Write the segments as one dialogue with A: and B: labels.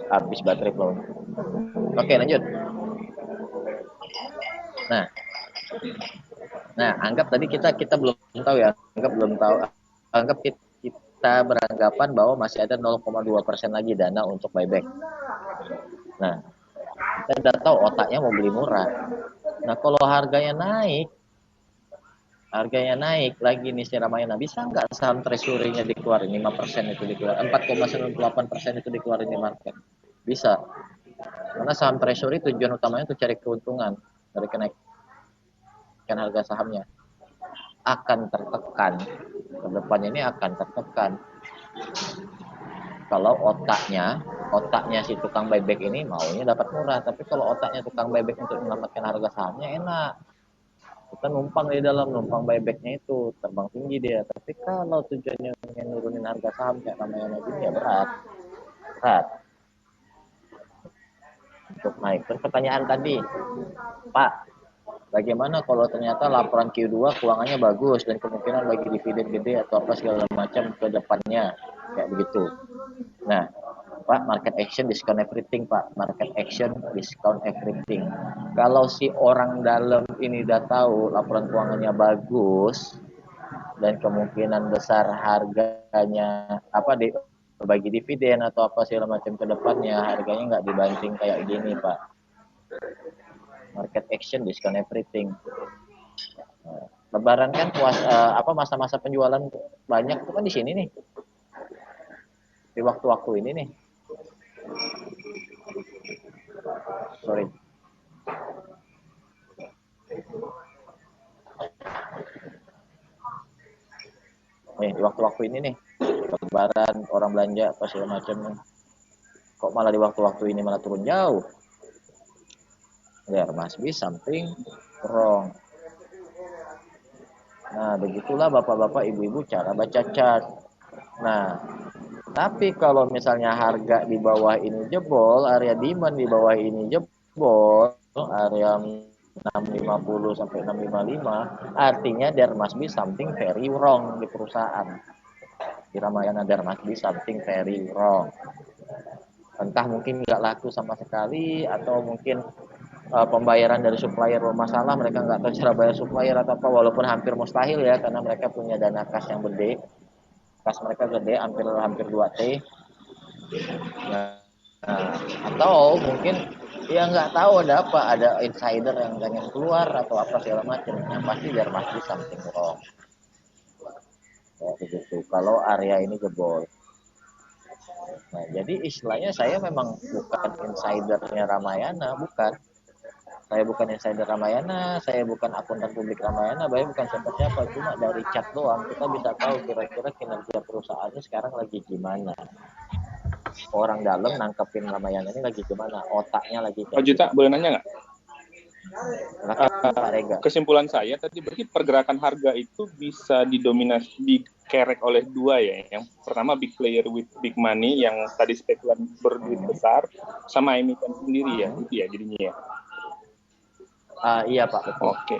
A: habis baterai flow. Oke, lanjut. Nah, anggap tadi kita belum tahu ya, anggap kita beranggapan bahwa masih ada 0,2% lagi dana untuk buyback. Nah, kita udah tahu otaknya mau beli murah. Nah, kalau harganya naik lagi nih si Ramayana, bisa nggak saham treasury-nya dikeluarin 5% itu dikeluarin, 4,98% itu dikeluarin di market? Bisa. Karena saham treasury tujuan utamanya untuk cari keuntungan dari kenaikan harga sahamnya. Akan tertekan. Kedepannya ini akan tertekan. Kalau otaknya si tukang buyback ini maunya dapat murah, tapi kalau otaknya tukang buyback untuk menyelamatkan harga sahamnya enak. Kita numpang buybacknya itu terbang tinggi dia. Tapi kalau tujuannya nurunin harga saham kayak namanya gini ya berat untuk naik. Terus pertanyaan tadi, Pak, bagaimana kalau ternyata laporan Q2 keuangannya bagus dan kemungkinan bagi dividen gede atau apa segala macam ke depannya kayak begitu. Nah, Pak, market action discount everything, Pak. Market action discount everything. Kalau si orang dalam ini udah tahu laporan keuangannya bagus dan kemungkinan besar harganya bagi dividen atau apa segala macam ke depannya, harganya nggak dibanting kayak gini, Pak. Market action discount everything. Lebaran kan masa-masa penjualan banyak tuh kan di sini nih. Di waktu-waktu ini nih. Sorry. Nih, di waktu-waktu ini nih. Lebaran, orang belanja apa segala macam nih. Kok malah di waktu-waktu ini malah turun jauh? There must be something wrong. Nah, begitulah bapak-bapak, ibu-ibu cara baca chart. Nah, tapi kalau misalnya harga di bawah ini jebol, area demand di bawah ini jebol, area 650 sampai 655, artinya there must be something very wrong di perusahaan. Di Ramayana there must be something very wrong. Entah mungkin nggak laku sama sekali, atau mungkin pembayaran dari supplier bermasalah, mereka nggak tahu cara bayar supplier atau apa, walaupun hampir mustahil ya, karena mereka punya dana kas yang gede. Kas mereka gede, hampir 2T. Nah, atau mungkin ya nggak tahu ada apa, ada insider yang pengen keluar atau apa segala macam. Yang pasti there must be something wrong. Ya, begitu. Kalau area ini jebol. Nah, jadi istilahnya saya memang bukan insidernya Ramayana, bukan. Saya bukan insider Ramayana, saya bukan akuntan publik Ramayana, saya bukan siapa-siapa. Cuma dari chat doang kita bisa tahu kira-kira kinerja perusahaannya sekarang lagi gimana. Orang dalam nangkepin Ramayana ini lagi gimana, otaknya lagi
B: Pak Juta, boleh nanya nggak?
A: Kesimpulan
B: saya tadi berarti pergerakan harga itu bisa dikerek oleh dua ya. Yang pertama big player with big money yang tadi spekulan berduit besar, sama emiten sendiri ya, itu ya jadinya ya.
A: Iya Pak, betul.
B: Oke.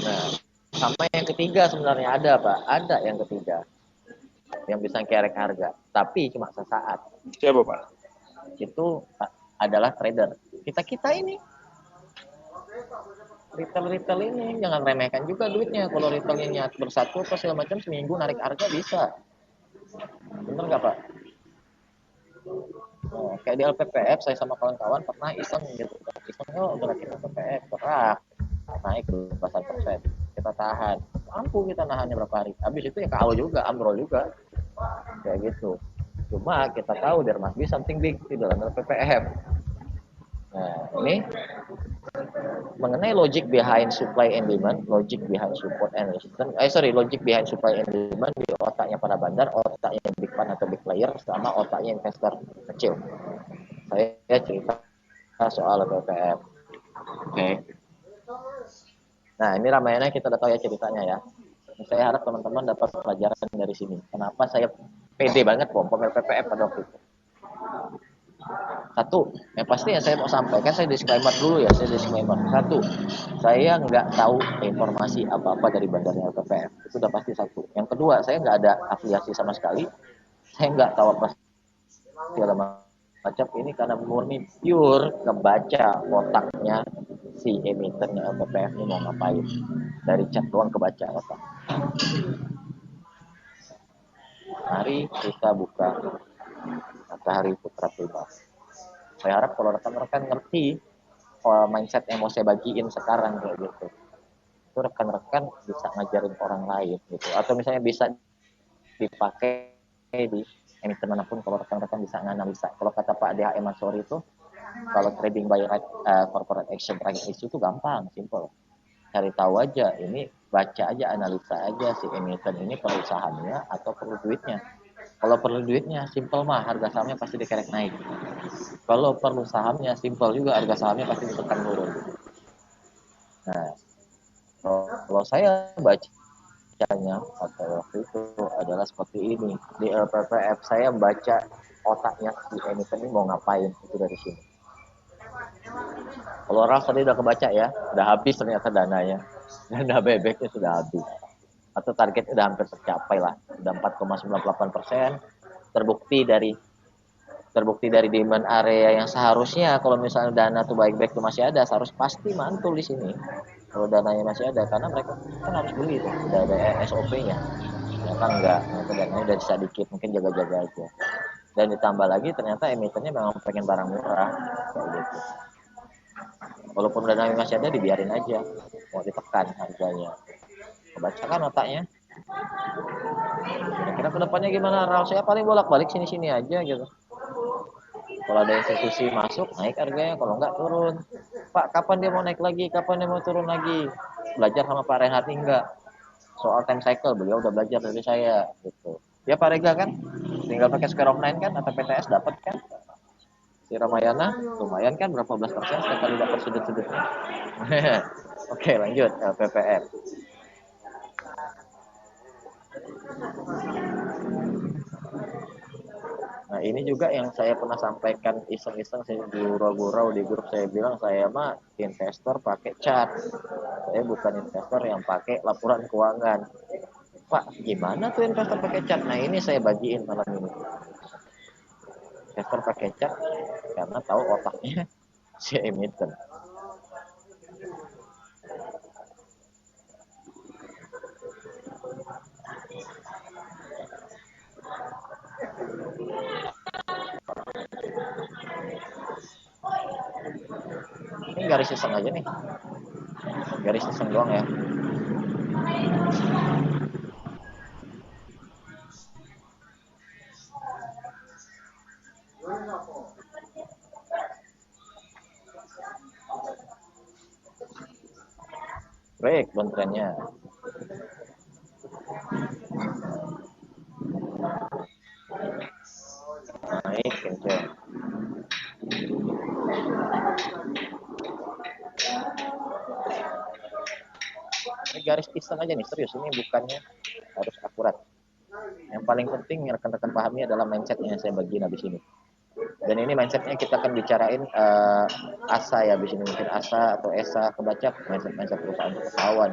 A: Nah, sama yang ketiga sebenarnya ada Pak, ada yang ketiga yang bisa kerek harga, tapi cuma sesaat.
B: Siapa Pak?
A: Itu adalah trader. Kita ini retail ini jangan remehkan juga duitnya. Kalau retailnya bersatu apa segala macam, seminggu narik harga bisa. Bener nggak Pak? Oh, kayak di LPPF saya sama kawan-kawan pernah iseng gitu. Iseng gerakin LPPF gerak naik 12%. Kita tahan. Mampu kita nahannya berapa hari. Habis itu ya KO juga, ambrol juga. Kayak gitu. Cuma kita tahu there must be something big di dalam LPPF. Nah, ini mengenai logic behind supply and demand, logic behind support and resistance. Logic behind supply and demand di otaknya para bandar, otaknya big fund atau big player, sama otaknya investor kecil. Saya cerita soal LPPF. Oke. Nah, ini Ramayana kita udah tahu ya ceritanya ya. Saya harap teman-teman dapat pelajaran dari sini. Kenapa saya pede banget pom LPPF pada waktu itu. Satu, yang pasti yang saya mau sampaikan, saya disclaimer dulu ya, saya disclaimer. Satu, saya nggak tahu informasi apa-apa dari bandarnya LPPF. Itu udah pasti satu. Yang kedua, saya nggak ada afiliasi sama sekali. Saya nggak tahu apa segala macam ini karena murni pure kebaca otaknya si emitennya LPPF ini mau ngapain. Dari chat doang kebaca otak. Mari kita buka Matahari Putra Prima. Saya harap kalau rekan-rekan ngerti mindset yang mau saya bagiin sekarang kayak gitu, itu rekan-rekan bisa ngajarin orang lain gitu, atau misalnya bisa dipakai di emiten manapun. Kalau rekan-rekan bisa nganalisa, kalau kata Pak DHM Mansori itu, kalau trading by corporate action tracking issue itu gampang, simple, cari tahu aja, ini baca aja, analisa aja si emiten ini perlu sahamnya atau perlu duitnya. Kalau perlu duitnya, simple mah, harga sahamnya pasti dikerek naik. Kalau perlu sahamnya, simple juga, harga sahamnya pasti ditekan turun. Nah, kalau saya bacanya pada waktu itu adalah seperti ini. Di LPPF saya baca otaknya si emiten ini mau ngapain, itu dari sini. Kalau Ralf tadi udah kebaca ya, udah habis ternyata dananya. Dana bebeknya sudah habis. Atau target udah hampir tercapai lah. Udah 4,98%. Terbukti dari demand area yang seharusnya kalau misalnya dana tuh baik-baik tuh masih ada, seharus pasti mantul di sini kalau dananya masih ada, karena mereka kan harus beli tuh, udah ada SOP-nya. Ya kan enggak, ternyata dananya udah sedikit, mungkin jaga-jaga aja. Dan ditambah lagi ternyata emitennya memang pengen barang murah kayak gitu. Walaupun dananya masih ada, dibiarin aja, mau ditekan harganya. Kebacakan otaknya. Kira-kira kedepannya gimana, Ral? Saya paling bolak-balik sini-sini aja gitu. Kalau ada institusi masuk, naik harganya, kalau enggak turun. Pak, kapan dia mau naik lagi, kapan dia mau turun lagi? Belajar sama Pak Renhard enggak? Soal time cycle, beliau udah belajar dari saya gitu. Ya Pak Rega kan, tinggal pakai Square of Nine kan, atau PTS dapat kan? Si Ramayana, lumayan kan, berapa belas persen setiap kali dapat sudut-sudutnya. Oke, lanjut, PPF. Nah, ini juga yang saya pernah sampaikan iseng-iseng, saya gurau-gurau di grup, saya bilang saya mah investor pakai chart. Saya bukan investor yang pakai laporan keuangan. Pak, gimana tuh investor pakai chart? Nah, ini saya bagiin malam ini. Investor pakai chart karena tahu otaknya si emiten. Ini garis iseng aja nih, garis iseng doang ya. Break downtrendnya. Naik kenceng. Ini garis iseng aja nih, serius, ini bukannya harus akurat. Yang paling penting yang rekan-rekan pahami adalah mindset yang saya bagiin habis ini. Dan ini mindsetnya kita akan bicarain ASA ya, habis ini mungkin ASA atau ESA, kebaca mindset perusahaan untuk ketahuan.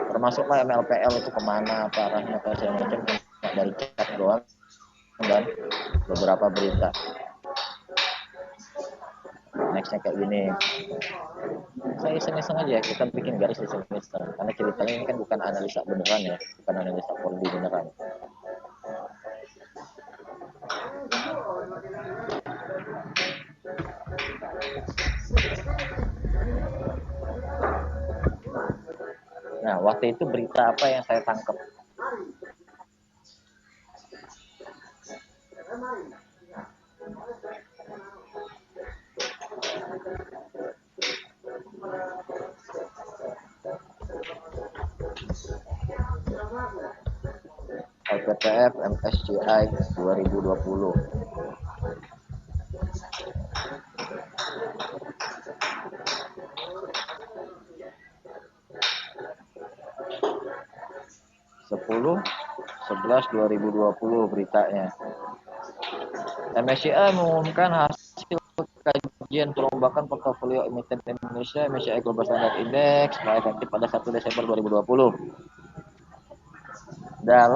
A: Termasuklah MLPL itu kemana, apa arahnya, apa segala macam, dari chat doang dan beberapa berita. Nextnya kayak gini, saya iseng-iseng aja, kita bikin garis iseng-iseng, karena ceritanya ini kan bukan analisa beneran ya, bukan analisa polisi beneran. Nah, waktu itu berita apa yang saya tangkap? LPPF MSCI 2020. Sepuluh 11/2020 beritanya. MSCI mengumumkan hasil kajian perombakan portofolio emiten Indonesia MSCI Global Standard Index mulai efektif pada 1 Desember 2020. Dalam